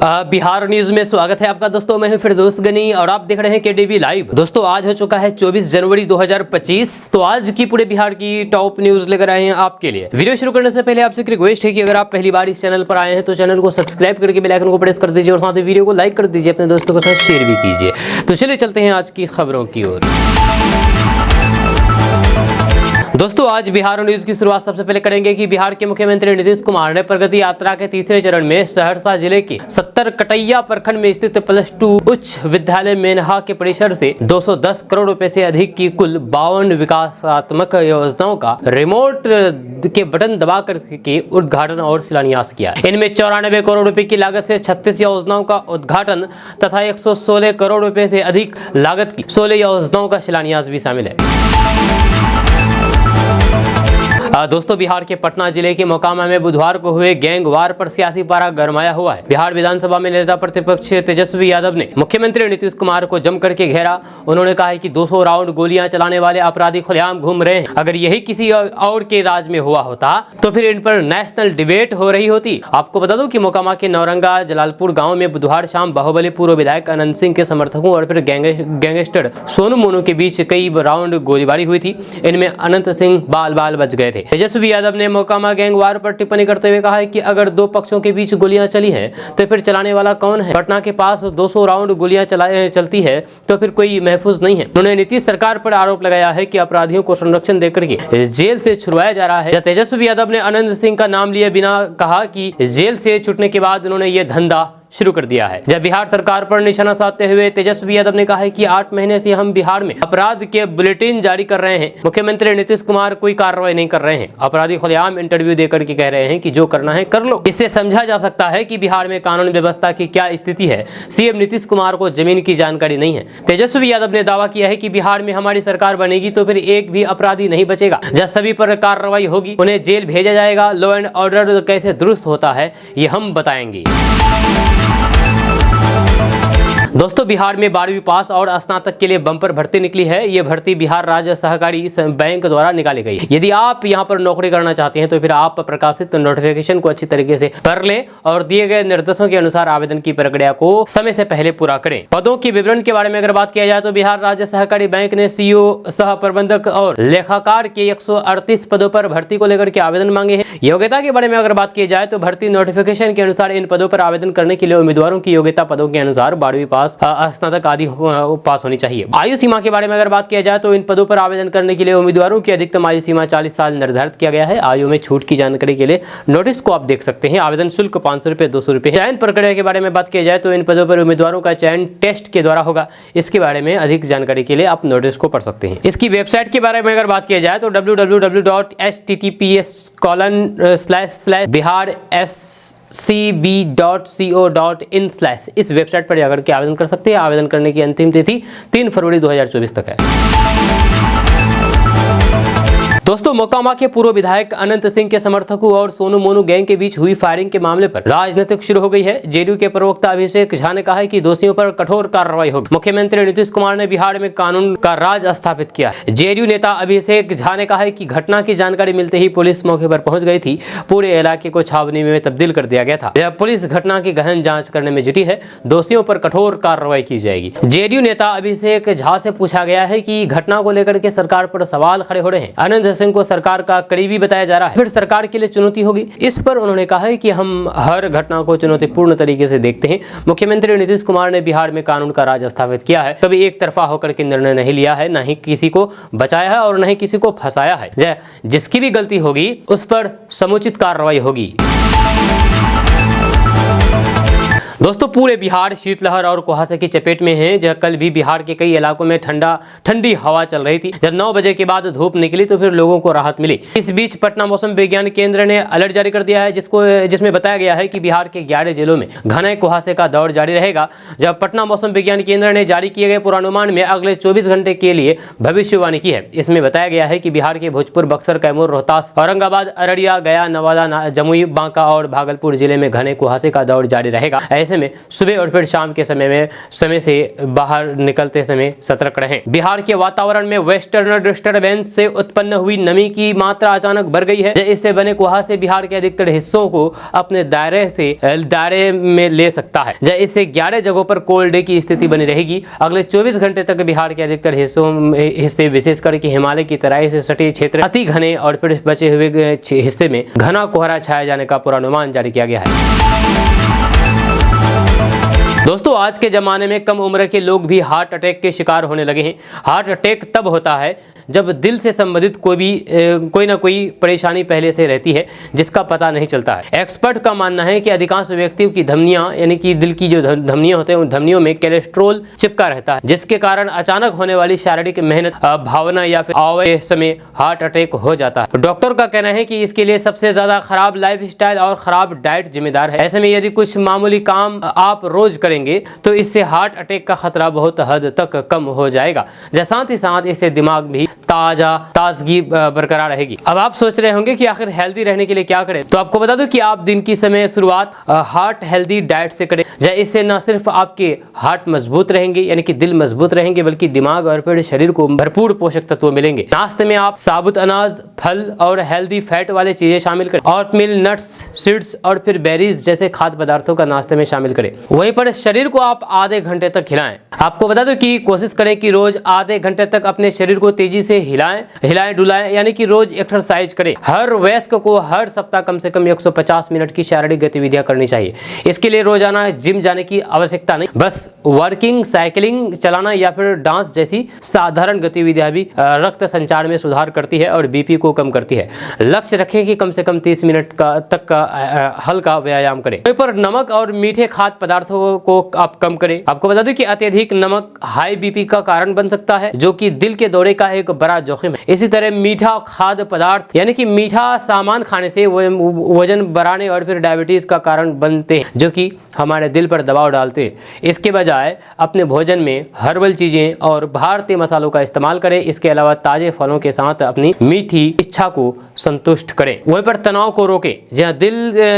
Bihar news में स्वागत है आपका दोस्तों। मैं हूं फिरदौस गनी और आप देख रहे हैं केडीवी लाइव। दोस्तों आज हो चुका है 24 जनवरी 2025। तो आज की पूरे बिहार की टॉप न्यूज लेकर आए हैं आपके लिए। वीडियो शुरू करने से पहले आपसे एक रिक्वेस्ट है कि अगर आप पहली बार इस चैनल पर आए हैं तो चैनल को सब्सक्राइब करके बेल आइकन को प्रेस कर दीजिए और साथ ही वीडियो को लाइक कर दीजिए, अपने दोस्तों के साथ शेयर भी कीजिए। तो चलिए चलते हैं आज की खबरों की ओर। दोस्तों आज बिहार न्यूज की शुरुआत सबसे पहले करेंगे कि बिहार के मुख्यमंत्री नीतीश कुमार ने प्रगति यात्रा के तीसरे चरण में सहरसा जिले के 70 कटैया प्रखंड में स्थित +2 उच्च विद्यालय मेनहा के परिसर से 210 करोड़ रुपए से अधिक की कुल 52 विकासात्मक योजनाओं का रिमोट के बटन दबा करके उद्घाटन और शिलान्यास किया। इनमें 94 करोड़ रुपए की लागत से 36 योजनाओं का उद्घाटन तथा 116 करोड़ रुपए से अधिक लागत की 16 योजनाओं का शिलान्यास भी शामिल है। दोस्तों बिहार के पटना जिले के मोकामा में बुधवार को हुए गैंग वार पर सियासी पारा गरमाया हुआ है। बिहार विधानसभा में नेता प्रतिपक्ष तेजस्वी यादव ने मुख्यमंत्री नीतीश कुमार को जम करके घेरा। उन्होंने कहा है कि 200 राउंड गोलियां चलाने वाले अपराधी खुलेआम घूम रहे हैं। अगर यही किसी और के राज में हुआ होता तो फिर इन पर नेशनल डिबेट हो रही होती। आपको बता दूं कि मोकामा के नौरंगा जलालपुर गाँव में बुधवार शाम बाहुबली पूर्व विधायक अनंत सिंह के समर्थकों और फिर गैंगस्टर सोनू मोनू के बीच कई राउंड गोलीबारी हुई थी। इनमें अनंत सिंह बाल बाल बच गए थे। तेजस्वी यादव ने मोकामा गैंग वार पर टिप्पणी करते हुए कहा है कि अगर दो पक्षों के बीच गोलियां चली हैं तो फिर चलाने वाला कौन है। पटना के पास 200 राउंड गोलियां चलती है तो फिर कोई महफूज नहीं है। उन्होंने नीतीश सरकार पर आरोप लगाया है कि अपराधियों को संरक्षण देकर के जेल से छुड़वाया जा रहा है। तेजस्वी यादव ने अनंत सिंह का नाम लिए बिना कहा कि जेल से छूटने के बाद उन्होंने ये धंधा शुरू कर दिया है। जब बिहार सरकार पर निशाना साधते हुए तेजस्वी यादव ने कहा है कि 8 महीने से हम बिहार में अपराध के बुलेटिन जारी कर रहे हैं, मुख्यमंत्री नीतीश कुमार कोई कार्रवाई नहीं कर रहे हैं। अपराधी खुलेआम इंटरव्यू देकर के कह रहे हैं कि जो करना है कर लो। इससे समझा जा सकता है कि बिहार में कानून व्यवस्था की क्या स्थिति है। सीएम नीतीश कुमार को जमीन की जानकारी नहीं है। तेजस्वी यादव ने दावा किया है कि बिहार में हमारी सरकार बनेगी तो फिर एक भी अपराधी नहीं बचेगा। जब सभी पर कार्रवाई होगी, उन्हें जेल भेजा जाएगा। लॉ एंड ऑर्डर कैसे दुरुस्त होता है ये हम बताएंगे। दोस्तों बिहार में 12वीं पास और स्नातक के लिए बम्पर भर्ती निकली है। ये भर्ती बिहार राज्य सहकारी बैंक द्वारा निकाली गई। यदि आप यहां पर नौकरी करना चाहते हैं तो फिर आप प्रकाशित नोटिफिकेशन को अच्छी तरीके से पढ़ लें और दिए गए निर्देशों के अनुसार आवेदन की प्रक्रिया को समय से पहले पूरा करें। पदों के विवरण के बारे में अगर बात किया जाए तो बिहार राज्य सहकारी बैंक ने सीईओ, सह प्रबंधक और लेखाकार के 138 पदों पर भर्ती को लेकर के आवेदन मांगे हैं। योग्यता के बारे में अगर बात की जाए तो भर्ती नोटिफिकेशन के अनुसार इन पदों पर आवेदन करने के लिए उम्मीदवारों की योग्यता पदों के अनुसार 12वीं पास, स्नातक आदि पास होनी चाहिए। आयु सीमा के बारे में अगर बात किया जाए तो इन पदों पर आवेदन करने के लिए उम्मीदवारों की अधिकतम आयु सीमा 40 साल निर्धारित किया गया है। आयु में छूट की जानकारी के लिए नोटिस को आप देख सकते हैं। आवेदन शुल्क 500 रुपए 200 रुपए। चयन प्रक्रिया के बारे में बात किया जाए तो इन पदों पर उम्मीदवारों का चयन टेस्ट के द्वारा होगा। इसके बारे में अधिक जानकारी के लिए आप नोटिस को पढ़ सकते हैं। इसकी वेबसाइट के बारे में अगर बात किया जाए तो www.https://biharcb.co.in/ इस वेबसाइट पर जाकर के आवेदन कर सकते हैं। आवेदन करने की अंतिम तिथि 3 फरवरी 2024 तक है। दोस्तों मोकामा के पूर्व विधायक अनंत सिंह के समर्थकों और सोनू मोनू गैंग के बीच हुई फायरिंग के मामले पर राजनीतिक शुरू हो गई है। जेडीयू के प्रवक्ता अभिषेक झा ने कहा है कि दोषियों पर कठोर कार्रवाई होगी। मुख्यमंत्री नीतीश कुमार ने बिहार में कानून का राज स्थापित किया है। जेडीयू नेता अभिषेक झा ने कहा है कि घटना की जानकारी मिलते ही पुलिस मौके पर पहुंच गई थी। पूरे इलाके को छावनी में तब्दील कर दिया गया था। जब पुलिस घटना की गहन जाँच करने में जुटी है, दोषियों पर कठोर कार्रवाई की जाएगी। जेडीयू नेता अभिषेक झा से पूछा गया है कि घटना को लेकर के सरकार पर सवाल खड़े हो रहे हैं। अनंत सिंह को सरकार का करीबी बताया जा रहा है, फिर सरकार के लिए चुनौती होगी। इस पर उन्होंने कहा है कि हम हर घटना को चुनौतीपूर्ण तरीके से देखते हैं। मुख्यमंत्री नीतीश कुमार ने बिहार में कानून का राज स्थापित किया है। कभी एक तरफा होकर के निर्णय नहीं लिया है, न ही किसी को बचाया है और न ही किसी को फंसाया है। जिसकी भी गलती होगी उस पर समुचित कार्रवाई होगी। दोस्तों पूरे बिहार शीतलहर और कुहासे की चपेट में है। जब कल भी बिहार के कई इलाकों में ठंडी हवा चल रही थी। जब 9 बजे के बाद धूप निकली तो फिर लोगों को राहत मिली। इस बीच पटना मौसम विज्ञान केंद्र ने अलर्ट जारी कर दिया है, जिसमें बताया गया है कि बिहार के 11 जिलों में घने कुहासे का दौर जारी रहेगा। जब पटना मौसम विज्ञान केंद्र ने जारी किए गए पूर्वानुमान में अगले 24 घंटे के लिए भविष्यवाणी की है। इसमें बताया गया है कि बिहार के भोजपुर, बक्सर, कैमूर, रोहतास, औरंगाबाद, अररिया, गया, नवादा, जमुई, बांका और भागलपुर जिले में घने कुहासे का दौर जारी रहेगा। ऐसे में सुबह और फिर शाम के समय से बाहर निकलते समय सतर्क रहें। बिहार के वातावरण में वेस्टर्न डिस्टर्बेंस से उत्पन्न हुई नमी की मात्रा अचानक बढ़ गई है। इससे बने कुहासे बिहार के अधिकतर हिस्सों को अपने दायरे में ले सकता है। इससे 11 जगहों पर कोल्ड डे की स्थिति बनी रहेगी। अगले 24 घंटे तक बिहार के अधिकतर हिस्से विशेषकर के हिमालय की तराई से सटे क्षेत्र अति घने और फिर बचे हुए हिस्से में घना कोहरा छाया जाने का पूर्वानुमान जारी किया गया है। दोस्तों, आज के ज़माने में कम उम्र के लोग भी हार्ट अटैक के शिकार होने लगे हैं। हार्ट अटैक तब होता है जब दिल से संबंधित कोई ना कोई परेशानी पहले से रहती है जिसका पता नहीं चलता है। एक्सपर्ट का मानना है कि अधिकांश व्यक्तियों की धमनियां यानी कि दिल की जो धमनियां होते हैं उन धमनियों में कोलेस्ट्रॉल चिपका रहता है, जिसके कारण अचानक होने वाली शारीरिक मेहनत, भावना या फिर आवय समय हार्ट अटैक हो जाता है। डॉक्टर का कहना है कि इसके लिए सबसे ज्यादा खराब लाइफस्टाइल और खराब डाइट जिम्मेदार है। ऐसे में यदि कुछ मामूली काम आप रोज करेंगे तो इससे हार्ट अटैक का खतरा बहुत हद तक कम हो जाएगा। साथ ही साथ इससे दिमाग भी ताजगी बरकरार रहेगी। अब आप सोच रहे होंगे कि आखिर हेल्दी रहने के लिए क्या करें, तो आपको बता दूं कि आप दिन की समय शुरुआत हार्ट हेल्दी डाइट से करें। इससे न सिर्फ आपके हार्ट मजबूत रहेंगे यानी कि दिल मजबूत रहेंगे, बल्कि दिमाग और फिर शरीर को भरपूर पोषक तत्व मिलेंगे। नाश्ते में आप साबुत अनाज, फल और हेल्दी फैट वाले चीजें शामिल करें। ऑटमील, नट्स, सीड्स और फिर बेरीज जैसे खाद्य पदार्थों का नाश्ते में शामिल करें। वहीं पर शरीर को आप आधे घंटे तक हिलाएं। आपको बता दो कि कोशिश करें कि रोज आधे घंटे तक अपने शरीर को तेजी से हिलाएं डुलाएं, यानी कि रोज एक्सरसाइज करें। हर वयस्क को हर सप्ताह कम से कम 150 मिनट की शारीरिक गतिविधियां करनी चाहिए। इसके लिए रोजाना जिम जाने की आवश्यकता नहीं, बस वॉकिंग, साइकिलिंग, चलाना या फिर डांस जैसी साधारण गतिविधियां भी रक्त संचार में सुधार करती है और बीपी को कम करती है। लक्ष्य रखें कि कम से कम 30 मिनट तक का हल्का व्यायाम करें। पर नमक और मीठे खाद्य पदार्थों को आप कम करें। आपको बता दूं कि अत्यधिक नमक हाई बीपी का कारण बन सकता है, जो कि दिल के दौरे का एक बड़ा जोखिम है। इसी तरह मीठा खाद्य पदार्थ यानी कि मीठा सामान खाने से वजन बढ़ाने और फिर डायबिटीज का कारण बनते हैं, जो कि हमारे दिल पर दबाव डालते हैं। इसके बजाय अपने भोजन में हर्बल चीजें और भारतीय मसालों का इस्तेमाल करें। इसके अलावा ताजे फलों के साथ अपनी मीठी इच्छा को संतुष्ट करें। वहीं पर तनाव को रोकें। जहाँ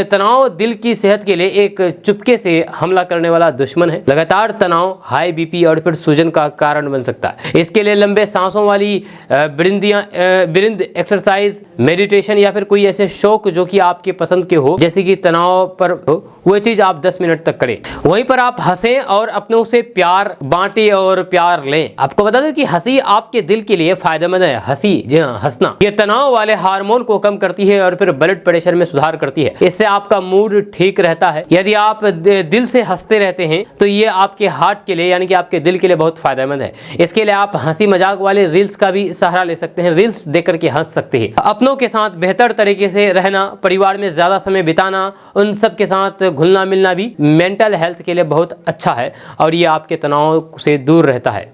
तनाव दिल की सेहत के लिए एक चुपके से हमला करने वाला दुश्मन है। लगातार तनाव हाई बीपी और फिर सूजन का कारण बन सकता है। इसके लिए लंबे सांसों वाली ब्रीथ एक्सरसाइज, मेडिटेशन या फिर कोई ऐसे शौक जो कि आपके पसंद के हो, जैसे कि तनाव पर हो, वो चीज आप 10 मिनट तक करें। वहीं पर आप हंसें और अपनों से प्यार बांटें और प्यार लें। आपको बता दें कि हंसी आपके दिल के लिए फायदेमंद है। हंसी, जी हाँ, हंसना, ये तनाव वाले हार्मोन को कम करती है और फिर ब्लड प्रेशर में सुधार करती है। इससे आपका मूड ठीक रहता है। यदि आप दिल से हंसते रहते हैं तो ये आपके हार्ट के लिए यानी कि आपके दिल के लिए बहुत फायदेमंद है। इसके लिए आप हंसी मजाक वाले रील्स का भी सहारा ले सकते हैं। रील्स देख करके हंस सकते हैं। अपनों के साथ बेहतर तरीके से रहना, परिवार में ज्यादा समय बिताना, उन सब के साथ घुलना मिलना भी मेंटल हेल्थ के लिए बहुत अच्छा है और ये आपके तनाव से दूर रहता है।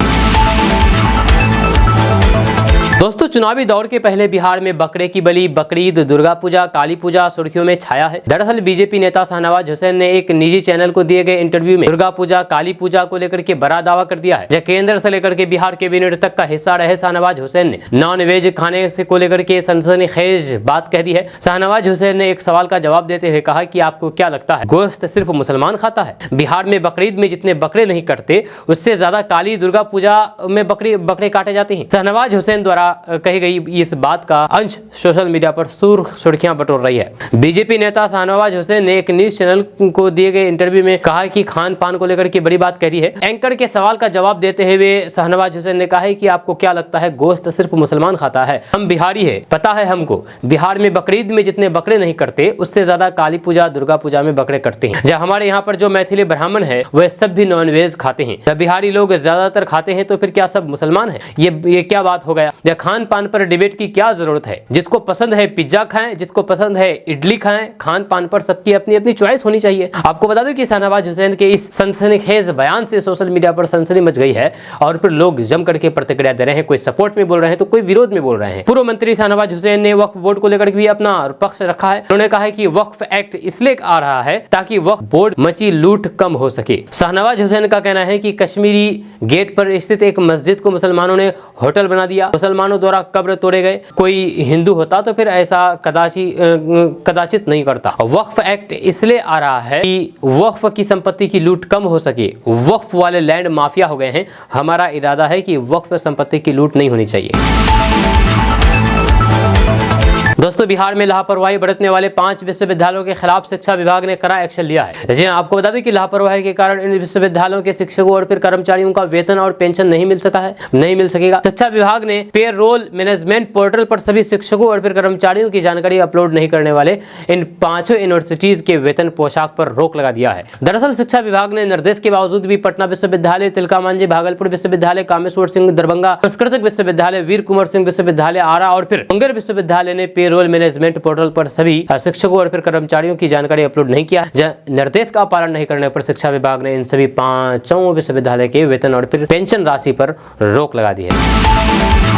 दोस्तों, चुनावी दौर के पहले बिहार में बकरे की बलि, बकरीद, दुर्गा पूजा, काली पूजा सुर्खियों में छाया है। दरअसल बीजेपी नेता शाहनवाज हुसैन ने एक निजी चैनल को दिए गए इंटरव्यू में दुर्गा पूजा, काली पूजा को लेकर के बड़ा दावा कर दिया है। जब केंद्र से लेकर के बिहार कैबिनेट तक का हिस्सा रहे शाहनवाज हुसैन ने नॉन वेज खाने से को लेकर के सनसनीखेज बात कह दी है। शाहनवाज हुसैन ने एक सवाल का जवाब देते हुए कहा कि आपको क्या लगता है गोश्त सिर्फ मुसलमान खाता है? बिहार में बकरीद में जितने बकरे नहीं कटते उससे ज्यादा काली दुर्गा पूजा में बकरे काटे जाते हैं। शाहनवाज हुसैन द्वारा कही गई इस बात का अंश सोशल मीडिया पर सुर्खियां बटोर रही है। बीजेपी नेता शाहनवाज हुसैन ने एक न्यूज चैनल को दिए गए इंटरव्यू में कहा कि खान पान को लेकर के बड़ी बात कह दी है। एंकर के सवाल का जवाब देते हुए शाहनवाज हुसैन ने कहा है कि आपको क्या लगता है गोश्त सिर्फ मुसलमान खाता है? हम बिहारी है, पता है हमको। बिहार में बकरीद में जितने बकरे नहीं कटते उससे ज्यादा काली पूजा, दुर्गा पूजा में बकरे कटते हैं। जब हमारे यहाँ पर जो मैथिली ब्राह्मण है वह सब भी नॉन वेज खाते हैं। जब बिहारी लोग ज्यादातर खाते हैं तो फिर क्या सब मुसलमान है? ये क्या बात हो गया? खान पान पर डिबेट की क्या जरूरत है? जिसको पसंद है पिज्जा खाएं, जिसको पसंद है इडली खाएं। खान पान पर सबकी अपनी अपनी चॉइस होनी चाहिए। आपको बता दूं कि शाहनवाज हुसैन के इस सनसनीखेज बयान से सोशल मीडिया पर सनसनी मच गई है और फिर लोग जम करके प्रतिक्रिया दे रहे हैं। कोई सपोर्ट में बोल रहे हैं तो कोई विरोध में बोल रहे हैं। पूर्व मंत्री शाहनवाज हुसैन ने वक्फ बोर्ड को लेकर भी अपना पक्ष रखा है। उन्होंने कहा है कि वक्फ एक्ट इसलिए आ रहा है ताकि वक्फ बोर्ड मची लूट कम हो सके। शाहनवाज हुसैन का कहना है कि कश्मीरी गेट पर स्थित एक मस्जिद को मुसलमानों ने होटल बना दिया। मुसलमानों मुसलमानों द्वारा कब्र तोड़े गए। कोई हिंदू होता तो फिर ऐसा कदाचित नहीं करता। वक्फ एक्ट इसलिए आ रहा है कि वक्फ की संपत्ति की लूट कम हो सके। वक्फ वाले लैंड माफिया हो गए हैं। हमारा इरादा है कि वक्फ संपत्ति की लूट नहीं होनी चाहिए। दोस्तों, बिहार में लापरवाही बरतने वाले 5 विश्वविद्यालयों के खिलाफ शिक्षा विभाग ने कड़ा एक्शन लिया है। जी आपको बता दें कि लापरवाही के कारण इन विश्वविद्यालयों के शिक्षकों और फिर कर्मचारियों का वेतन और पेंशन नहीं मिल सकेगा। शिक्षा विभाग ने पेरोल मैनेजमेंट पोर्टल पर सभी शिक्षकों और फिर कर्मचारियों की जानकारी अपलोड नहीं करने वाले इन 5 यूनिवर्सिटीज के वेतन पोशाक पर रोक लगा दिया है। दरअसल शिक्षा विभाग ने निर्देश के बावजूद भी पटना विश्वविद्यालय, तिलका मांझी भागलपुर विश्वविद्यालय, कामेश्वर सिंह दरभंगा संस्कृत विश्वविद्यालय, वीर कुंवर सिंह विश्वविद्यालय आरा और फिर मुंगेर विश्वविद्यालय ने पेरोल मैनेजमेंट पोर्टल पर सभी शिक्षकों और फिर कर्मचारियों की जानकारी अपलोड नहीं किया। निर्देश का पालन नहीं करने पर शिक्षा विभाग ने इन सभी 5 विश्वविद्यालय के वेतन और फिर पेंशन राशि पर रोक लगा दी है।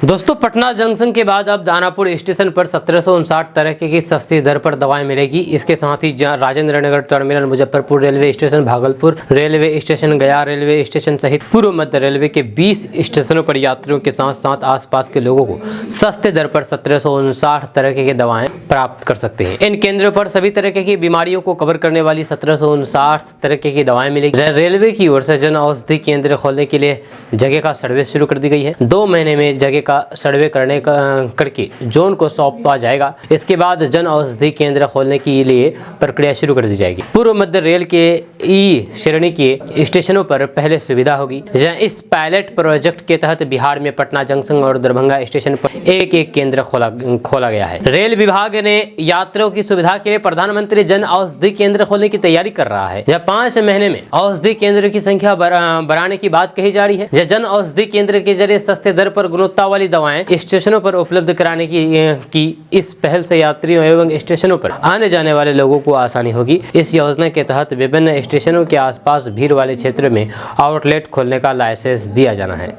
दोस्तों, पटना जंक्शन के बाद अब दानापुर स्टेशन पर 1759 तरह की सस्ती दर पर दवाएं मिलेगी। इसके साथ ही Rajendra Nagar terminal, Muzaffarpur railway station, Bhagalpur railway station, Gaya railway station सहित पूर्व मध्य रेलवे के 20 स्टेशनों पर यात्रियों के साथ साथ आसपास के लोगों को सस्ते दर पर 1759 तरह की दवाएं प्राप्त कर सकते हैं। इन केंद्रों पर सभी तरह की बीमारियों को कवर करने वाली 1759 तरह की दवाएं मिलेगी। रेलवे की ओर से जन औषधि केंद्र खोलने के लिए जगह का सर्वे शुरू कर दी गई है। 2 महीने में जगह का सर्वे करके जोन को सौंपा जाएगा। इसके बाद जन औषधि केंद्र खोलने के लिए प्रक्रिया शुरू कर दी जाएगी। पूर्व मध्य रेल के ई श्रेणी के स्टेशनों पर पहले सुविधा होगी। जहां इस पायलट प्रोजेक्ट के तहत बिहार में पटना जंक्शन और दरभंगा स्टेशन पर एक केंद्र खोला गया है। रेल विभाग ने यात्रियों की सुविधा के लिए प्रधानमंत्री जन औषधि केंद्र खोलने की तैयारी कर रहा है। यह 5 महीने में औषधि केंद्र की संख्या बढ़ाने की बात कही जा रही है। जन औषधि केंद्र के जरिए सस्ते दर पर गुणवत्ता वाली दवाएं स्टेशनों पर उपलब्ध कराने की इस पहल से यात्रियों एवं स्टेशनों पर आने जाने वाले लोगों को आसानी होगी। इस योजना के तहत विभिन्न स्टेशनों के आसपास भीड़ वाले क्षेत्र में आउटलेट खोलने का लाइसेंस दिया जाना है।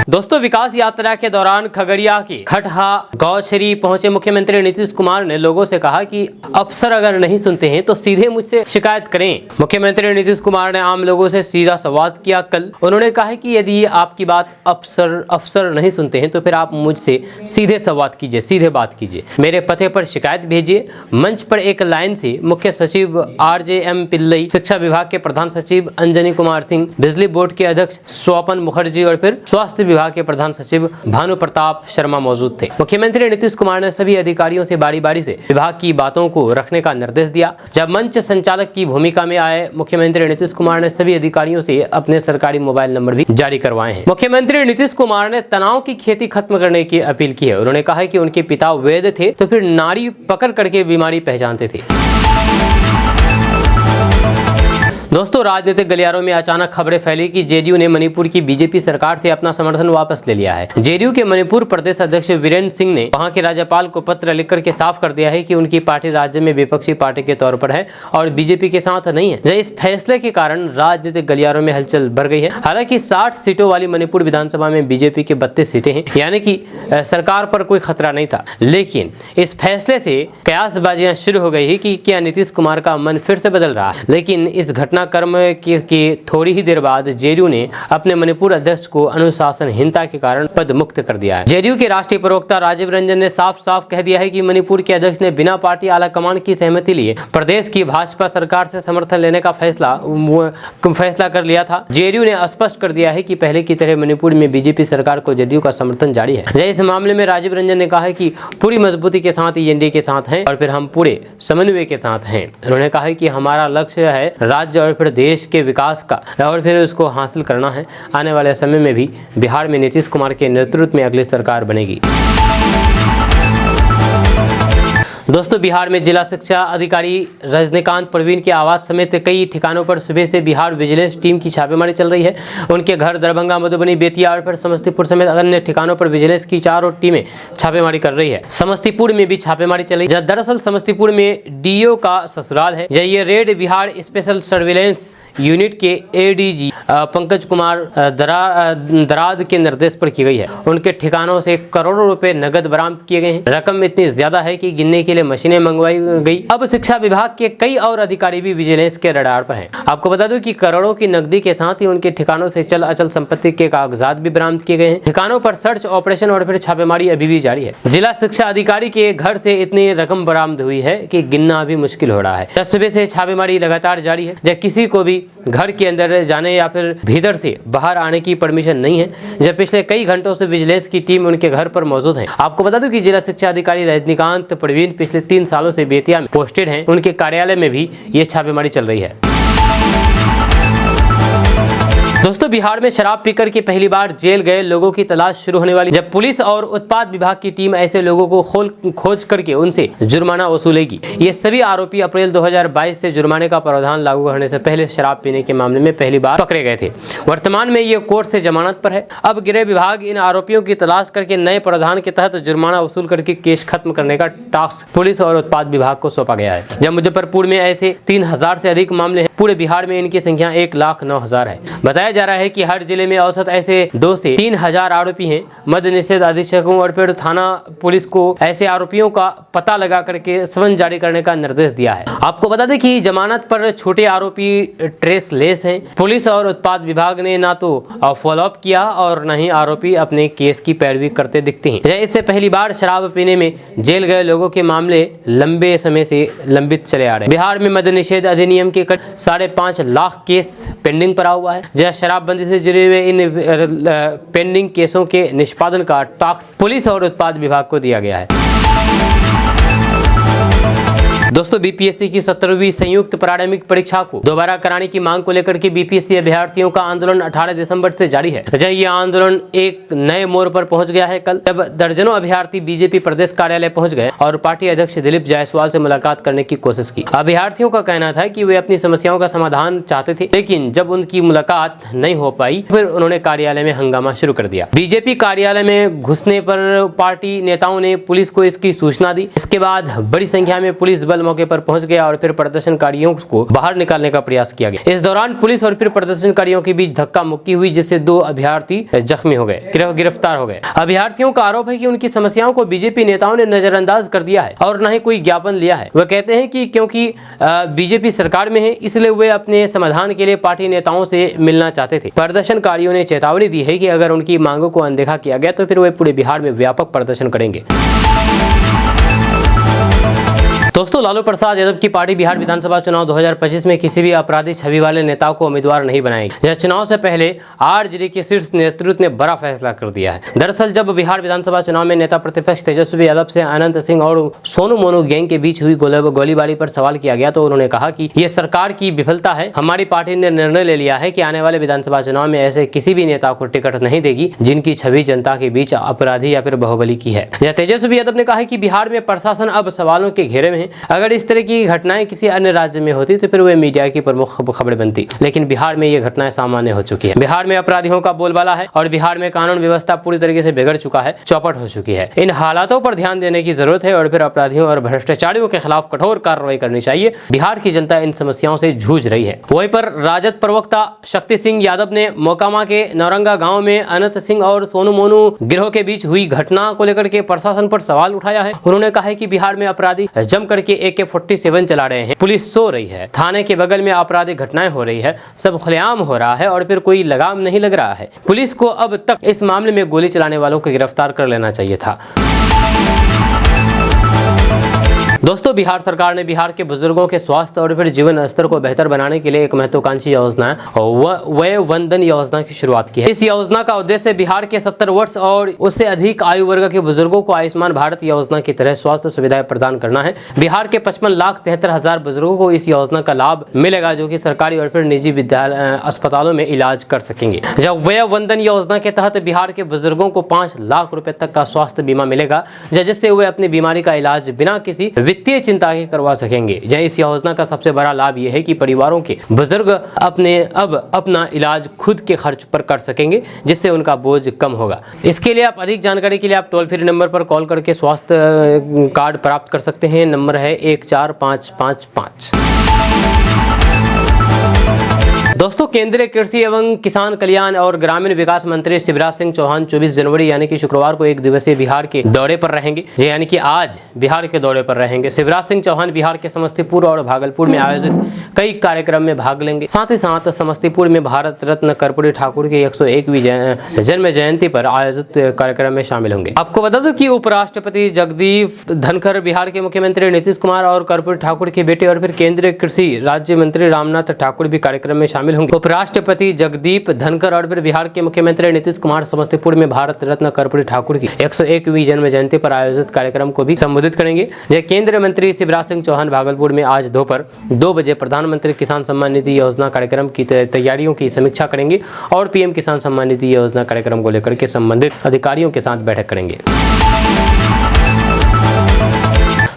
दोस्तों, विकास यात्रा के दौरान खगड़िया के खटहा गौछरी पहुंचे मुख्यमंत्री नीतीश कुमार ने लोगों से कहा कि अफसर अगर नहीं सुनते हैं तो सीधे मुझसे शिकायत करें। मुख्यमंत्री नीतीश कुमार ने आम लोगों से सीधा संवाद किया। कल उन्होंने कहा कि यदि आपकी बात अफसर नहीं सुनते हैं तो फिर आप मुझसे सीधे संवाद कीजिए, सीधे बात कीजिए, मेरे पते पर शिकायत भेजिए। मंच पर एक लाइन से मुख्य सचिव RJM पिल्लई, शिक्षा विभाग के प्रधान सचिव अंजनी कुमार सिंह, बिजली बोर्ड के अध्यक्ष स्वपन मुखर्जी और फिर स्वास्थ्य विभाग के प्रधान सचिव भानु प्रताप शर्मा मौजूद थे। मुख्यमंत्री नीतीश कुमार ने सभी अधिकारियों से बारी बारी से विभाग की बातों को रखने का निर्देश दिया। जब मंच संचालक की भूमिका में आए मुख्यमंत्री नीतीश कुमार ने सभी अधिकारियों से अपने सरकारी मोबाइल नंबर भी जारी करवाए हैं। मुख्यमंत्री नीतीश कुमार ने तनाव की खेती खत्म करने की अपील की है। उन्होंने कहा है कि उनके पिता वैद्य थे तो फिर नाड़ी पकड़ करके बीमारी पहचानते थे। दोस्तों, राजनीतिक गलियारों में अचानक खबरें फैली कि जेडीयू ने मणिपुर की बीजेपी सरकार से अपना समर्थन वापस ले लिया है। जेडीयू के मणिपुर प्रदेश अध्यक्ष वीरेंद्र सिंह ने वहां के राज्यपाल को पत्र लिखकर के साफ कर दिया है कि उनकी पार्टी राज्य में विपक्षी पार्टी के तौर पर है और बीजेपी के साथ नहीं है। इस फैसले के कारण राजनीतिक गलियारों में हलचल बढ़ गई है। हालांकि 60 सीटों वाली मणिपुर विधानसभा में बीजेपी के 32 सीटें हैं, यानी कि सरकार पर कोई खतरा नहीं था। लेकिन इस फैसले से कयासबाजियां शुरू हो गई है कि क्या नीतीश कुमार का मन फिर से बदल रहा है। लेकिन इस घटना कर्म की थोड़ी ही देर बाद जेडीयू ने अपने मणिपुर अध्यक्ष को अनुशासनहीनता के कारण पद मुक्त कर दिया है। जेडीयू के राष्ट्रीय प्रवक्ता राजीव रंजन ने साफ साफ कह दिया है कि मणिपुर के अध्यक्ष ने बिना पार्टी आलाकमान की सहमति लिए प्रदेश की भाजपा सरकार से समर्थन लेने का फैसला कर लिया था। जेडीयू ने स्पष्ट कर दिया है कि पहले की तरह मणिपुर में बीजेपी सरकार को जेडीयू का समर्थन जारी है। इस मामले में राजीव रंजन ने कहा है कि पूरी मजबूती के साथ एनडीए के साथ हैं और फिर हम पूरे समन्वय के साथ हैं। उन्होंने कहा है कि हमारा लक्ष्य है राज्य और फिर देश के विकास का और फिर उसको हासिल करना है। आने वाले समय में भी बिहार में नीतीश कुमार के नेतृत्व में अगली सरकार बनेगी। दोस्तों, बिहार में जिला शिक्षा अधिकारी रजनीकांत प्रवीण के आवास समेत कई ठिकानों पर सुबह से बिहार विजिलेंस टीम की छापेमारी चल रही है। उनके घर दरभंगा, मधुबनी, बेतिया और फिर समस्तीपुर समेत अन्य ठिकानों पर विजिलेंस की 4 टीमें छापेमारी कर रही है। समस्तीपुर में भी छापेमारी चल रही है। दरअसल समस्तीपुर में डीओ का ससुराल है। ये red Bihar special surveillance unit के एडीजी पंकज कुमार दराद के निर्देश पर की गई है। उनके ठिकानों से करोड़ों रुपए नगद बरामद किए गए हैं। रकम इतनी ज्यादा है कि गिनने के लिए लिए मशीनें मंगवाई गई। अब शिक्षा विभाग के कई और अधिकारी भी विजिलेंस के रडार पर हैं। आपको बता दूं कि करोड़ों की नकदी के साथ ही उनके ठिकानों से चल अचल संपत्ति के कागजात भी बरामद किए गए हैं। ठिकानों पर सर्च ऑपरेशन और फिर छापेमारी अभी भी जारी है। जिला शिक्षा अधिकारी के घर से इतनी रकम बरामद हुई है कि गिनना अभी मुश्किल हो रहा है। जब सुबह से छापेमारी लगातार जारी है, जब किसी को भी घर के अंदर जाने या फिर भीतर से बाहर आने की परमिशन नहीं है, जब पिछले कई घंटों से विजिलेंस की टीम उनके घर पर मौजूद है। आपको बता दूं कि जिला शिक्षा अधिकारी रजनीकांत प्रवीण पिछले 3 सालों से बेतिया में पोस्टेड हैं। उनके कार्यालय में भी ये छापेमारी चल रही है। दोस्तों, बिहार में शराब पीकर के पहली बार जेल गए लोगों की तलाश शुरू होने वाली। जब पुलिस और उत्पाद विभाग की टीम ऐसे लोगों को खोज करके उनसे जुर्माना वसूलेगी। ये सभी आरोपी अप्रैल 2022 से जुर्माने का प्रावधान लागू करने से पहले शराब पीने के मामले में पहली बार पकड़े गए थे। वर्तमान में ये कोर्ट से जमानत पर है। अब गृह विभाग इन आरोपियों की तलाश करके नए प्रावधान के तहत जुर्माना वसूल करके केस खत्म करने का टास्क पुलिस और उत्पाद विभाग को सौंपा गया है। जब मुजफ्फरपुर में ऐसे 3000 से अधिक मामले हैं, पूरे बिहार में इनकी संख्या 1,09,000 है। बताया जा रहा है कि हर जिले में औसत ऐसे 2 से 3,000 आरोपी हैं। मद्य निषेध अधीक्षकों और फिर थाना पुलिस को ऐसे आरोपियों का पता लगा करके समन जारी करने का निर्देश दिया है। आपको बता दें कि जमानत पर छोटे आरोपी ट्रेसलेस हैं। पुलिस और उत्पाद विभाग ने ना तो फॉलोअप किया और न ही आरोपी अपने केस की पैरवी करते दिखते हैं। इससे पहली बार शराब पीने में जेल गए लोगों के मामले लंबे समय से लंबित चले आ रहे हैं। बिहार में मद्य निषेध अधिनियम के 5.5 लाख केस पेंडिंग पड़ा हुआ है। जहाँ शराबबंदी से जुड़े हुए इन पेंडिंग केसों के निष्पादन का टास्क पुलिस और उत्पाद विभाग को दिया गया है। दोस्तों, बीपीएससी की 17वीं संयुक्त प्रारंभिक परीक्षा को दोबारा कराने की मांग को लेकर के बीपीएससी अभ्यर्थियों का आंदोलन 18 दिसंबर से जारी है। ये आंदोलन एक नए मोड़ पर पहुंच गया है। कल जब दर्जनों अभ्यर्थी बीजेपी प्रदेश कार्यालय पहुंच गए और पार्टी अध्यक्ष दिलीप जायसवाल से मुलाकात करने की कोशिश की। अभ्यर्थियों का कहना था कि वे अपनी समस्याओं का समाधान चाहते थे, लेकिन जब उनकी मुलाकात नहीं हो पाई फिर उन्होंने कार्यालय में हंगामा शुरू कर दिया। बीजेपी कार्यालय में घुसने पर पार्टी नेताओं ने पुलिस को इसकी सूचना दी। इसके बाद बड़ी संख्या में पुलिस बल मौके पर पहुंच गया और फिर प्रदर्शनकारियों को बाहर निकालने का प्रयास किया गया। इस दौरान पुलिस और फिर प्रदर्शनकारियों के बीच धक्का मुक्की हुई, जिससे 2 अभ्यर्थी जख्मी हो गए, गिरफ्तार हो गए। अभ्यर्थियों का आरोप है कि उनकी समस्याओं को बीजेपी नेताओं ने नजरअंदाज कर दिया है और न ही कोई ज्ञापन लिया है। वह कहते हैं कि क्योंकि बीजेपी सरकार में है, इसलिए वे अपने समाधान के लिए पार्टी नेताओं से मिलना चाहते थे। प्रदर्शनकारियों ने चेतावनी दी है कि अगर उनकी मांगों को अनदेखा किया गया तो फिर वे पूरे बिहार में व्यापक प्रदर्शन करेंगे। दोस्तों, लालू प्रसाद यादव की पार्टी बिहार विधानसभा चुनाव 2025 में किसी भी आपराधिक छवि वाले नेताओं को उम्मीदवार नहीं बनाएगी। यह चुनाव से पहले आरजेडी के शीर्ष नेतृत्व ने बड़ा फैसला कर दिया है। दरअसल जब बिहार विधानसभा चुनाव में नेता प्रतिपक्ष तेजस्वी यादव से अनंत सिंह और सोनू मोनू गैंग के बीच हुई गोलीबारी पर सवाल किया गया तो उन्होंने कहा कि यह सरकार की विफलता है। हमारी पार्टी ने निर्णय ले लिया है कि आने वाले विधानसभा चुनाव में ऐसे किसी भी नेता को टिकट नहीं देगी जिनकी छवि जनता के बीच अपराधी या फिर बाहुबली की है। यह तेजस्वी यादव ने कहा है कि बिहार में प्रशासन अब सवालों के घेरे में है। अगर इस तरह की घटनाएं किसी अन्य राज्य में होती तो फिर वे मीडिया की प्रमुख खबरें बनती, लेकिन बिहार में ये घटनाएं सामान्य हो चुकी है। बिहार में अपराधियों का बोलबाला है और बिहार में कानून व्यवस्था पूरी तरीके से बिगड़ चुका है, चौपट हो चुकी है। इन हालातों पर ध्यान देने की जरूरत है और फिर अपराधियों और भ्रष्टाचारियों के खिलाफ कठोर कार्रवाई करनी चाहिए। बिहार की जनता इन समस्याओं से जूझ रही है। वहीं पर राजद प्रवक्ता शक्ति सिंह यादव ने मोकामा के नौरंगा गाँव में अनंत सिंह और सोनू मोनू गिरोह के बीच हुई घटना को लेकर के प्रशासन पर सवाल उठाया है। उन्होंने कहा है कि बिहार में अपराधी जम करके AK-47 चला रहे हैं, पुलिस सो रही है, थाने के बगल में आपराधिक घटनाएं हो रही है, सब खुलेआम हो रहा है और फिर कोई लगाम नहीं लग रहा है। पुलिस को अब तक इस मामले में गोली चलाने वालों को गिरफ्तार कर लेना चाहिए था। दोस्तों, बिहार सरकार ने बिहार के बुजुर्गों के स्वास्थ्य और फिर जीवन स्तर को बेहतर बनाने के लिए एक महत्वाकांक्षी योजना वय वंदन योजना की शुरुआत की है। इस योजना का उद्देश्य बिहार के 70 वर्ष और उससे अधिक आयु वर्ग के बुजुर्गों को आयुष्मान भारत योजना की तरह स्वास्थ्य सुविधाएं प्रदान करना है। बिहार के 55,73,000 बुजुर्गों को इस योजना का लाभ मिलेगा, जो कि सरकारी और फिर निजी अस्पतालों में इलाज कर सकेंगे। जब वय वंदन योजना के तहत बिहार के बुजुर्गों को 5 लाख रुपए तक का स्वास्थ्य बीमा मिलेगा, जिससे वे अपनी बीमारी का इलाज बिना किसी वित्तीय चिंता के करवा सकेंगे। इस योजना का सबसे बड़ा लाभ यह है कि परिवारों के बुजुर्ग अपना इलाज खुद के खर्च पर कर सकेंगे, जिससे उनका बोझ कम होगा। इसके लिए आप अधिक जानकारी के लिए आप टोल फ्री नंबर पर कॉल करके स्वास्थ्य कार्ड प्राप्त कर सकते हैं। नंबर है 14555। दोस्तों, केंद्रीय कृषि एवं किसान कल्याण और ग्रामीण विकास मंत्री शिवराज सिंह चौहान 24 जनवरी यानी कि शुक्रवार को एक दिवसीय बिहार के दौरे पर रहेंगे। यानी कि आज बिहार के दौरे पर रहेंगे। शिवराज सिंह चौहान बिहार के समस्तीपुर और भागलपुर में आयोजित कई कार्यक्रम में भाग लेंगे। साथ ही साथ समस्तीपुर में भारत रत्न कर्पूरी ठाकुर की 101वीं जन्म जयंती पर आयोजित कार्यक्रम में शामिल होंगे। आपको बता दूं कि उपराष्ट्रपति जगदीप धनखड़, बिहार के मुख्यमंत्री नीतीश कुमार और कर्पूरी ठाकुर के बेटे और फिर केंद्रीय कृषि राज्य मंत्री रामनाथ ठाकुर भी कार्यक्रम में शामिल होंगे। उपराष्ट्रपति जगदीप धनखड़ और फिर बिहार के मुख्यमंत्री नीतीश कुमार समस्तीपुर में भारत रत्न कर्पूरी ठाकुर की 101वीं जन्म जयंती पर आयोजित कार्यक्रम को भी संबोधित करेंगे। यह केंद्रीय मंत्री शिवराज सिंह चौहान भागलपुर में आज दोपहर 2 बजे प्रधानमंत्री किसान सम्मान निधि योजना कार्यक्रम की तैयारियों की समीक्षा करेंगे और पीएम किसान सम्मान निधि योजना कार्यक्रम को लेकर के संबंधित अधिकारियों के साथ बैठक करेंगे।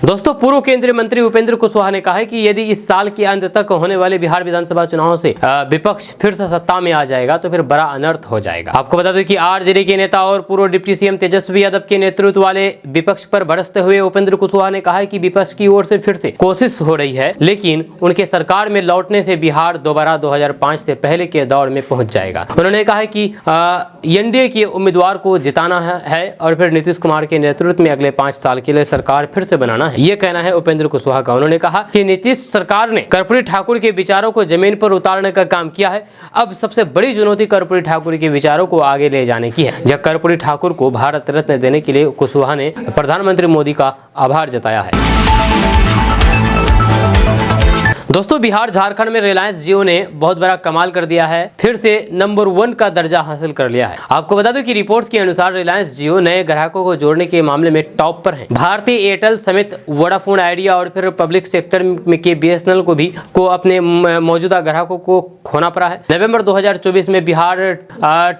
दोस्तों, पूर्व केंद्रीय मंत्री उपेंद्र कुशवाहा ने कहा है कि यदि इस साल के अंत तक होने वाले बिहार विधानसभा चुनाव से विपक्ष फिर से सत्ता में आ जाएगा तो फिर बड़ा अनर्थ हो जाएगा। आपको बता दें कि आरजेडी के नेता और पूर्व डिप्टी सीएम तेजस्वी यादव के नेतृत्व वाले विपक्ष पर बरसते हुए उपेंद्र कुशवाहा ने कहा है कि विपक्ष की ओर से फिर से कोशिश हो रही है, लेकिन उनके सरकार में लौटने से बिहार दोबारा 2005 से पहले के दौर में पहुंच जाएगा। उन्होंने कहा है कि एनडीए के उम्मीदवार को जिताना है और फिर नीतीश कुमार के नेतृत्व में अगले 5 साल के लिए सरकार फिर से बनाना है। ये कहना है उपेंद्र कुशवाहा का। उन्होंने कहा कि नीतीश सरकार ने कर्पूरी ठाकुर के विचारों को जमीन पर उतारने का काम किया है। अब सबसे बड़ी चुनौती कर्पूरी ठाकुर के विचारों को आगे ले जाने की है। जब कर्पूरी ठाकुर को भारत रत्न देने के लिए कुशवाहा ने प्रधानमंत्री मोदी का आभार जताया है। दोस्तों, बिहार झारखंड में रिलायंस जियो ने बहुत बड़ा कमाल कर दिया है, फिर से नंबर 1 का दर्जा हासिल कर लिया है। आपको बता दूं कि रिपोर्ट्स के अनुसार रिलायंस जियो नए ग्राहकों को जोड़ने के मामले में टॉप पर है। भारतीय एयरटेल समेत वोडाफोन आइडिया और फिर पब्लिक सेक्टर में के बीएसएनएल को अपने मौजूदा ग्राहकों को खोना पड़ा है। नवंबर 2024 में बिहार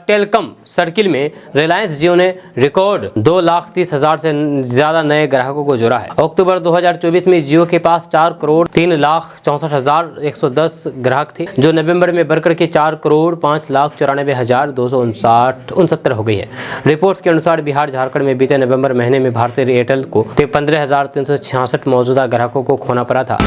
टेलीकॉम सर्किल में रिलायंस जियो ने रिकॉर्ड 2,30,000 से ज्यादा नए ग्राहकों को जोड़ा है। अक्टूबर 2024 में जियो के पास 4,03,64,110 ग्राहक थे, जो नवंबर में बढ़कर के 4,94,259,269 हो गई है। रिपोर्ट्स के अनुसार बिहार झारखंड में बीते नवंबर महीने में भारतीय एयरटेल को 15,366 मौजूदा ग्राहकों को खोना पड़ा था।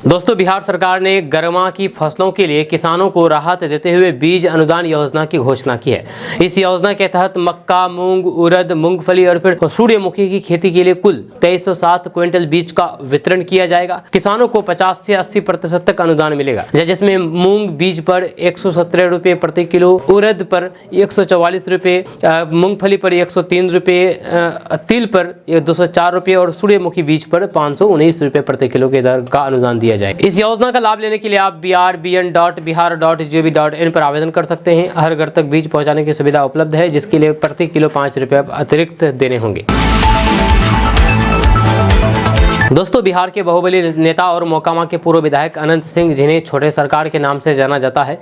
दोस्तों, बिहार सरकार ने गर्मा की फसलों के लिए किसानों को राहत देते हुए बीज अनुदान योजना की घोषणा की है। इस योजना के तहत मक्का, मूंग, उड़द, मूंगफली और फिर सूर्यमुखी की खेती के लिए कुल 2307 क्विंटल बीज का वितरण किया जाएगा। किसानों को 50 से 80% तक अनुदान मिलेगा, जिसमें मूंग बीज पर 117 रुपये प्रति किलो, उड़द पर 144 रुपये, मूंगफली पर 103 रुपये, तिल पर 204 रुपये और सूर्यमुखी बीज पर 519 रुपये प्रति किलो के दर का अनुदान दिया जाएगा। इस योजना का लाभ लेने के लिए आप brbn.bihar.gov.in पर आवेदन कर सकते हैं। हर घर तक बीज पहुंचाने की सुविधा उपलब्ध है, जिसके लिए प्रति किलो 5 रुपये अतिरिक्त देने होंगे। दोस्तों, बिहार के बाहुबली नेता और मोकामा के पूर्व विधायक अनंत सिंह, जिन्हें छोटे सरकार के नाम से जाना जाता है,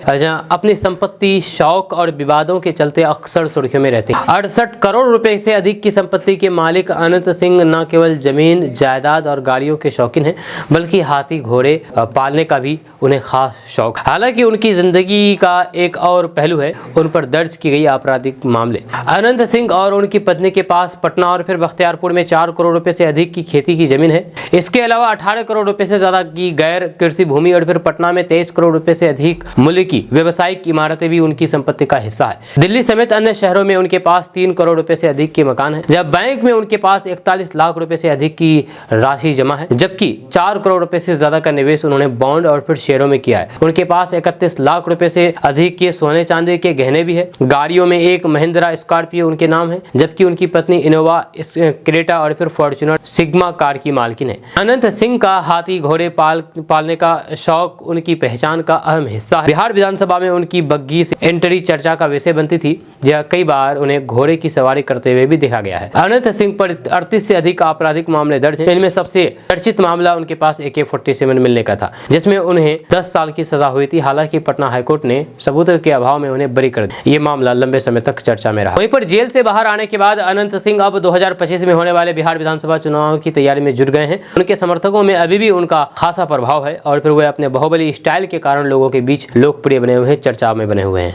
अपनी संपत्ति, शौक और विवादों के चलते अक्सर सुर्खियों में रहते हैं। 68 करोड़ रुपए से अधिक की संपत्ति के मालिक अनंत सिंह न केवल जमीन, जायदाद और गाड़ियों के शौकीन हैं, बल्कि हाथी, घोड़े पालने का भी उन्हें खास शौक। हालांकि उनकी जिंदगी का एक और पहलू है उन पर दर्ज की गई आपराधिक मामले। अनंत सिंह और उनकी पत्नी के पास पटना और फिर बख्तियारपुर में 4 करोड़ रुपए से अधिक की खेती की जमीन है। इसके अलावा 18 करोड़ रुपए से ज्यादा की गैर कृषि भूमि और फिर पटना में 23 करोड़ रुपए से अधिक मूल्य की व्यावसायिक इमारतें भी उनकी संपत्ति का हिस्सा है। दिल्ली समेत अन्य शहरों में उनके पास 3 करोड़ रुपए से अधिक के मकान है। जब बैंक में उनके पास 41 लाख रुपए से अधिक की राशि जमा है, जबकि 4 करोड़ रुपए से ज्यादा का निवेश उन्होंने बॉन्ड और फिर शेयरों में किया है। उनके पास 31 लाख रुपए से अधिक के सोने चांदी के गहने भी है। गाड़ियों में एक महिंद्रा स्कॉर्पियो उनके नाम है, जबकि उनकी पत्नी इनोवा क्रेटा और फिर फॉर्च्यूनर सिग्मा कार की मालकिन है। अनंत सिंह का हाथी, घोड़े पालने का शौक उनकी पहचान का अहम हिस्सा है। बिहार विधानसभा में उनकी बग्गी से एंट्री चर्चा का विषय बनती थी। यह कई बार उन्हें घोड़े की सवारी करते हुए भी देखा गया है। अनंत सिंह पर 38 से अधिक आपराधिक मामले दर्ज हैं। इनमें सबसे चर्चित मामला उनके पास AK-47 मिलने का था, जिसमें उन्हें 10 साल की सजा हुई थी। हालांकि पटना हाईकोर्ट ने सबूतों के अभाव में उन्हें बरी कर दिया। ये मामला लंबे समय तक चर्चा में रहा। वहीं पर जेल से बाहर आने के बाद अनंत सिंह अब 2025 में होने वाले बिहार विधानसभा चुनाव की तैयारी में जुट गए हैं। उनके समर्थकों में अभी भी उनका खासा प्रभाव है और फिर वे अपने बाहुबली स्टाइल के कारण लोगों के बीच लोकप्रिय बने हुए हैं, चर्चा में बने हुए हैं।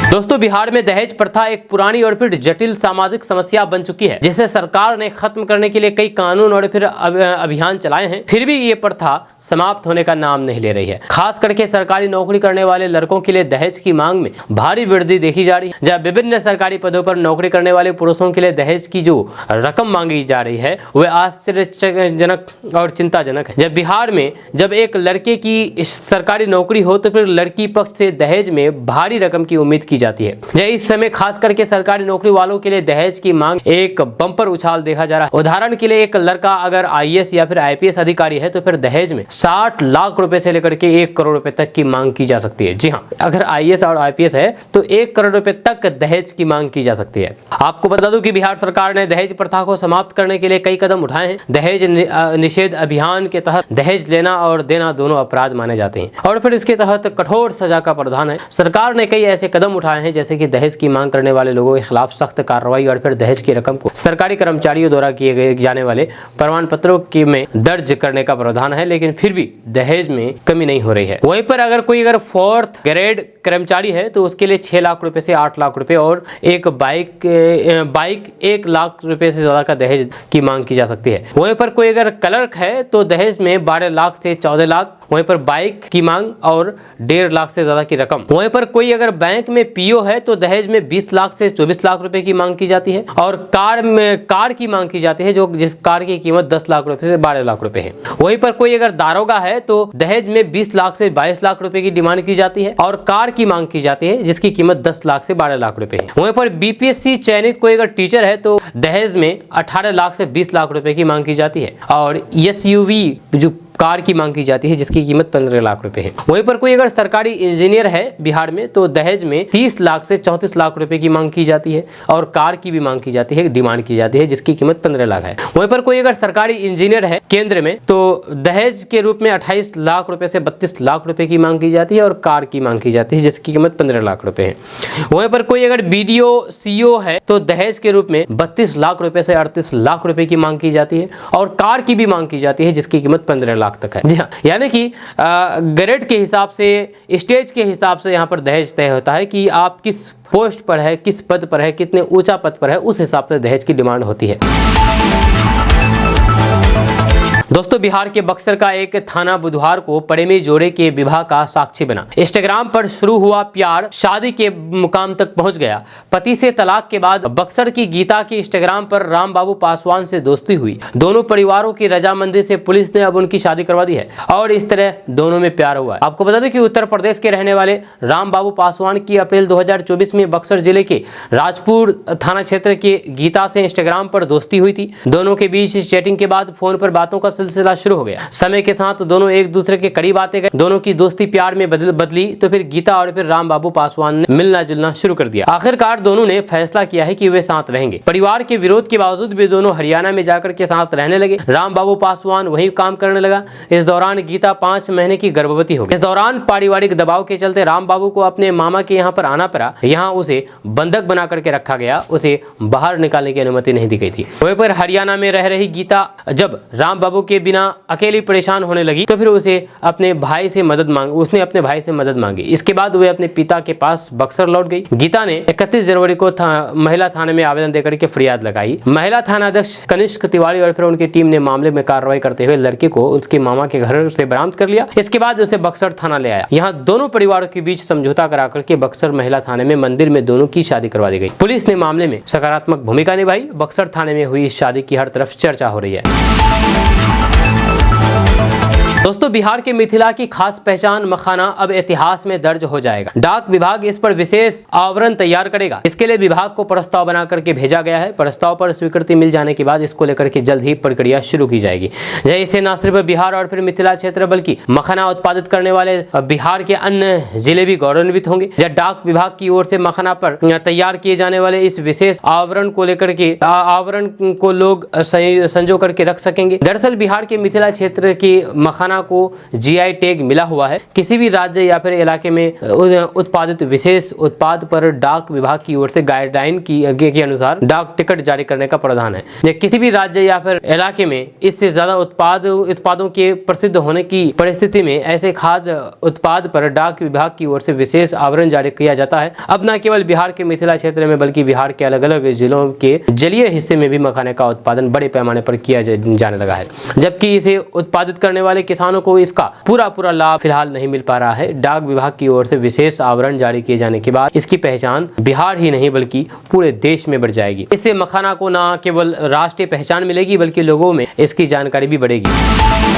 दोस्तों, बिहार में दहेज प्रथा एक पुरानी और फिर जटिल सामाजिक समस्या बन चुकी है, जिसे सरकार ने खत्म करने के लिए कई कानून और फिर अभियान चलाए हैं। फिर भी ये प्रथा समाप्त होने का नाम नहीं ले रही है। खास करके सरकारी नौकरी करने वाले लड़कों के लिए दहेज की मांग में भारी वृद्धि देखी जा रही है। जब विभिन्न सरकारी पदों पर नौकरी करने वाले पुरुषों के लिए दहेज की जो रकम मांगी जा रही है वह आश्चर्यजनक और चिंताजनक है। जब बिहार में जब एक लड़के की सरकारी नौकरी हो तो फिर लड़की पक्ष से दहेज में भारी रकम की उम्मीद की जाती है। इस समय खास करके सरकारी नौकरी वालों के लिए दहेज की मांग एक बम्पर उछाल देखा जा रहा है। उदाहरण के लिए एक लड़का अगर IAS या फिर IPS अधिकारी है तो फिर दहेज में 60 लाख रुपए से लेकर के 1 करोड़ रुपए तक की मांग की जा सकती है। जी हाँ, अगर IAS और IPS है तो 1 करोड़ रुपए तक दहेज की मांग की जा सकती है। आपको बता दूं कि बिहार सरकार ने दहेज प्रथा को समाप्त करने के लिए कई कदम उठाए हैं। दहेज निषेध अभियान के तहत दहेज लेना और देना दोनों अपराध माने जाते हैं और फिर इसके तहत कठोर सजा का प्रावधान है। सरकार ने कई ऐसे कदम उठाए हैं जैसे कि दहेज की मांग करने वाले लोगों के खिलाफ सख्त कार्रवाई और फिर दहेज की रकम को सरकारी कर्मचारियों द्वारा किए गए जाने वाले प्रमाण पत्रों में दर्ज करने का प्रावधान है। लेकिन फिर भी दहेज में कमी नहीं हो रही है। वहीं पर अगर कोई 4th ग्रेड कर्मचारी है तो उसके लिए 6 लाख रुपए से 8 लाख रुपए और एक बाइक 1 लाख रुपए से ज्यादा का दहेज की मांग की जा सकती है। वहीं पर कोई अगर क्लर्क है तो दहेज में 12 लाख से 14 लाख, वहीं पर बाइक की मांग और 1.5 लाख से ज्यादा की रकम। वहीं पर कोई अगर बैंक में PO है तो दहेज में 20 लाख से 24 लाख रुपए की मांग की जाती है और कार की मांग की जाती है जिस कार की कीमत 10 लाख रुपए से 12 लाख रुपए है। वहीं पर कोई अगर दारोगा है तो दहेज में 20 लाख से 22 लाख रुपए की डिमांड की जाती है और कार की मांग की जाती है जिसकी कीमत 10 लाख से 12 लाख रुपए है। वहीं पर BPSC चयनित कोई अगर टीचर है तो दहेज में 18 लाख से 20 लाख रुपए की मांग की जाती है और SUV जो कार की मांग की जाती है जिसकी कीमत 15 लाख रुपए है। वहीं पर कोई अगर सरकारी इंजीनियर है बिहार में तो दहेज में 30 लाख से 34 लाख रुपए की मांग की जाती है और कार की भी मांग की जाती है, डिमांड की जाती है जिसकी कीमत 15 लाख है। वहीं पर कोई अगर सरकारी इंजीनियर है केंद्र में तो दहेज के रूप में 28 लाख रुपए से 32 लाख रुपए की मांग की जाती है और कार की मांग की जाती है जिसकी कीमत 15 लाख रुपए है। वहीं पर कोई अगर BDO CO है तो दहेज के रूप में 32 लाख रुपए से 38 लाख रुपए की मांग की जाती है और कार की भी मांग की जाती है जिसकी कीमत 15 लाख तक है। जी हाँ, यानी कि ग्रेड के हिसाब से, स्टेज के हिसाब से यहाँ पर दहेज तय होता है कि आप किस पोस्ट पर है, किस पद पर है, कितने ऊंचा पद पर है, उस हिसाब से दहेज की डिमांड होती है। दोस्तों, बिहार के बक्सर का एक थाना बुधवार को प्रेमी जोड़े के विवाह का साक्षी बना। इंस्टाग्राम पर शुरू हुआ प्यार शादी के मुकाम तक पहुंच गया। पति से तलाक के बाद बक्सर की गीता की इंस्टाग्राम पर राम बाबू पासवान से दोस्ती हुई। दोनों परिवारों की रजामंदी से पुलिस ने अब उनकी शादी करवा दी है और इस तरह दोनों में प्यार हुआ है। आपको बता दें कि उत्तर प्रदेश के रहने वाले राम बाबू पासवान की अप्रैल 2024 में बक्सर जिले के राजपुर थाना क्षेत्र के गीता से इंस्टाग्राम पर दोस्ती हुई थी। दोनों के बीच चैटिंग के बाद फोन पर बातों का सिलसिला शुरू हो गया। समय के साथ दोनों एक दूसरे के करीब आते गए। दोनों की दोस्ती प्यार में बदली तो फिर गीता और फिर राम बाबू पासवान ने मिलना जुलना शुरू कर दिया। आखिरकार दोनों ने फैसला किया है कि वे साथ रहेंगे। परिवार के विरोध के बावजूद भी दोनों हरियाणा में जाकर के साथ रहने लगे। राम बाबू पासवान वहीं काम करने लगा। इस दौरान गीता 5 महीने की गर्भवती हो गई। इस दौरान पारिवारिक दबाव के चलते राम बाबू को अपने मामा के यहाँ पर आना पड़ा। यहाँ उसे बंधक बना करके रखा गया। उसे बाहर निकालने की अनुमति नहीं दी गई थी। वहीं पर हरियाणा में रह रही गीता जब राम बाबू के बिना अकेली परेशान होने लगी तो फिर उसने अपने भाई से मदद मांगी। इसके बाद वे अपने पिता के पास बक्सर लौट गई। गीता ने 31 जनवरी को महिला थाने में आवेदन देकर के फरियाद लगाई। महिला थाना अध्यक्ष कनिष्क तिवारी और फिर उनकी टीम ने मामले में कार्रवाई करते हुए लड़के को उसके मामा के घर से बरामद कर लिया। इसके बाद उसे बक्सर थाना ले आया। यहाँ दोनों परिवारों के बीच समझौता करा करके बक्सर महिला थाने में मंदिर में दोनों की शादी करवा दी गई। पुलिस ने मामले में सकारात्मक भूमिका निभाई। बक्सर थाने में हुई इस शादी की हर तरफ चर्चा हो रही है। दोस्तों, बिहार के मिथिला की खास पहचान मखाना अब इतिहास में दर्ज हो जाएगा। डाक विभाग इस पर विशेष आवरण तैयार करेगा। इसके लिए विभाग को प्रस्ताव बना करके भेजा गया है। प्रस्ताव पर स्वीकृति मिल जाने के बाद इसको लेकर के जल्द ही प्रक्रिया शुरू की जाएगी। इससे न सिर्फ बिहार और फिर मिथिला क्षेत्र बल्कि मखाना उत्पादित करने वाले बिहार के अन्य जिले भी गौरवान्वित होंगे। डाक विभाग की ओर से मखाना पर तैयार किए जाने वाले इस विशेष आवरण को लेकर के आवरण को लोग संजो करके रख सकेंगे। दरअसल बिहार के मिथिला क्षेत्र की मखाना मखाना को जीआई टैग मिला हुआ है। किसी भी राज्य या फिर इलाके में उत्पादित विशेष उत्पाद पर डाक विभाग की ओर से गाइडलाइन के अनुसार डाक टिकट जारी करने का प्रावधान है। किसी भी राज्य या फिर इलाके में इससे ज्यादा उत्पादों के प्रसिद्ध होने की परिस्थिति में ऐसे खाद्य उत्पाद पर डाक विभाग की ओर से विशेष आवरण जारी किया जाता है। अब न केवल बिहार के मिथिला क्षेत्र में बल्कि बिहार के अलग अलग जिलों के जलीय हिस्से में भी मखाने का उत्पादन बड़े पैमाने पर किया जाने लगा है, जबकि इसे उत्पादित करने वाले किसानों को इसका पूरा लाभ फिलहाल नहीं मिल पा रहा है। डाक विभाग की ओर से विशेष आवरण जारी किए जाने के बाद इसकी पहचान बिहार ही नहीं बल्कि पूरे देश में बढ़ जाएगी। इससे मखाना को न केवल राष्ट्रीय पहचान मिलेगी बल्कि लोगों में इसकी जानकारी भी बढ़ेगी।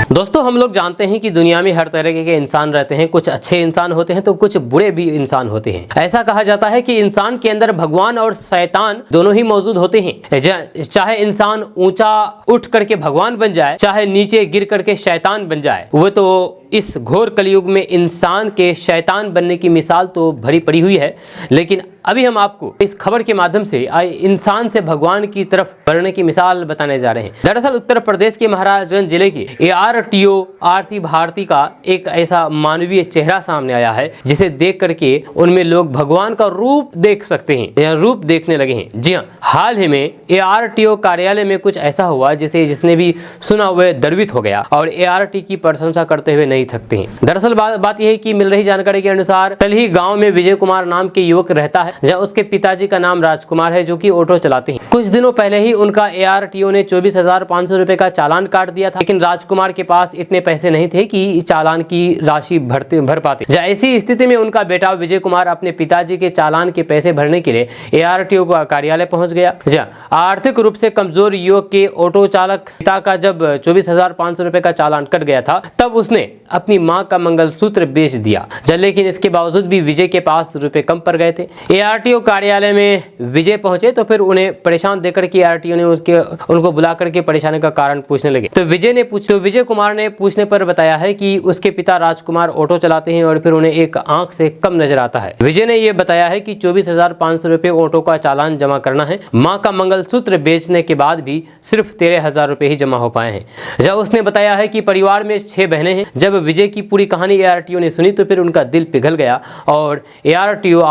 दोस्तों, हम लोग जानते हैं कि दुनिया में हर तरह के इंसान रहते हैं। कुछ अच्छे इंसान होते हैं तो कुछ बुरे भी इंसान होते हैं। ऐसा कहा जाता है कि इंसान के अंदर भगवान और शैतान दोनों ही मौजूद होते हैं। चाहे इंसान ऊंचा उठ करके भगवान बन जाए, चाहे नीचे गिर करके शैतान बन जाए, वो तो इस घोर कलयुग में इंसान के शैतान बनने की मिसाल तो भरी पड़ी हुई है। लेकिन अभी हम आपको इस खबर के माध्यम से इंसान से भगवान की तरफ बढ़ने की मिसाल बताने जा रहे हैं। दरअसल उत्तर प्रदेश के महाराजगंज जिले के ARTO आरसी भारती का एक ऐसा मानवीय चेहरा सामने आया है जिसे देख करके उनमें लोग भगवान का रूप देख सकते हैं या रूप देखने लगे हैं। जी हाँ, हाल ही में ARTO कार्यालय में कुछ ऐसा हुआ जिसने भी सुना हुआ द्रवित हो गया और ART की प्रशंसा करते हुए नहीं थकते हैं। दरअसल बात यह है कि मिल रही जानकारी के अनुसार तलही गाँव में विजय कुमार नाम के युवक रहता है, जहाँ उसके पिताजी का नाम राजकुमार है जो कि ऑटो चलाते हैं। कुछ दिनों पहले ही उनका ARTO ने 24,500 रुपए का चालान काट दिया था, लेकिन राजकुमार के पास इतने पैसे नहीं थे कि चालान की राशि भर पाते। ऐसी स्थिति में उनका बेटा विजय कुमार अपने पिताजी के चालान के पैसे भरने के लिए ARTO का कार्यालय पहुंच गया। आर्थिक रूप से कमजोर युवक के ऑटो चालक पिता का जब 24,500 रुपए का चालान कट गया था तब उसने अपनी मां का मंगलसूत्र बेच दिया। लेकिन इसके बावजूद भी विजय के पास रुपए कम पड़ गए थे। ARTO कार्यालय में विजय पहुंचे तो फिर उन्हें परेशान देखकर के ARTO ने उनको बुला करके परेशानी का कारण पूछने लगे। तो विजय कुमार ने पूछने पर बताया है कि उसके पिता राजकुमार ऑटो चलाते हैं और फिर उन्हें एक आंख से कम नजर आता है। विजय ने यह बताया है कि 24,500 रुपए ऑटो का चालान जमा करना है। मां का मंगलसूत्र बेचने के बाद भी सिर्फ 13,000 रुपए ही जमा हो पाए हैं। जब उसने बताया है कि परिवार में 6 बहनें हैं। जब विजय की पूरी कहानी ARTO ने सुनी तो फिर उनका दिल पिघल गया और ARTO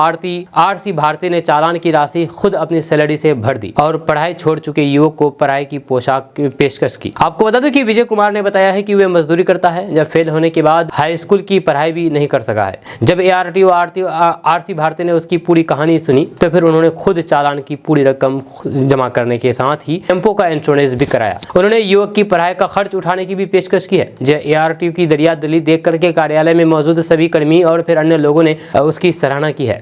आरसी भारती ने चालान की राशि खुद अपनी सैलरी से भर दी और पढ़ाई छोड़ चुके युवक को पढ़ाई की पोशाक की पेशकश की। आपको बता दूं कि विजय कुमार ने बताया है कि वे मजदूरी करता है। जब फेल होने के बाद हाई स्कूल की पढ़ाई भी नहीं कर सका है। जब ARTO आरसी भारती ने उसकी पूरी कहानी सुनी तो फिर उन्होंने खुद चालान की पूरी रकम जमा करने के साथ ही टेम्पो का इंश्योरेंस भी कराया। उन्होंने युवक की पढ़ाई का खर्च उठाने की भी पेशकश की है। ARTO की दरियादिली देख करके कार्यालय में मौजूद सभी कर्मी और फिर अन्य लोगों ने उसकी सराहना की है।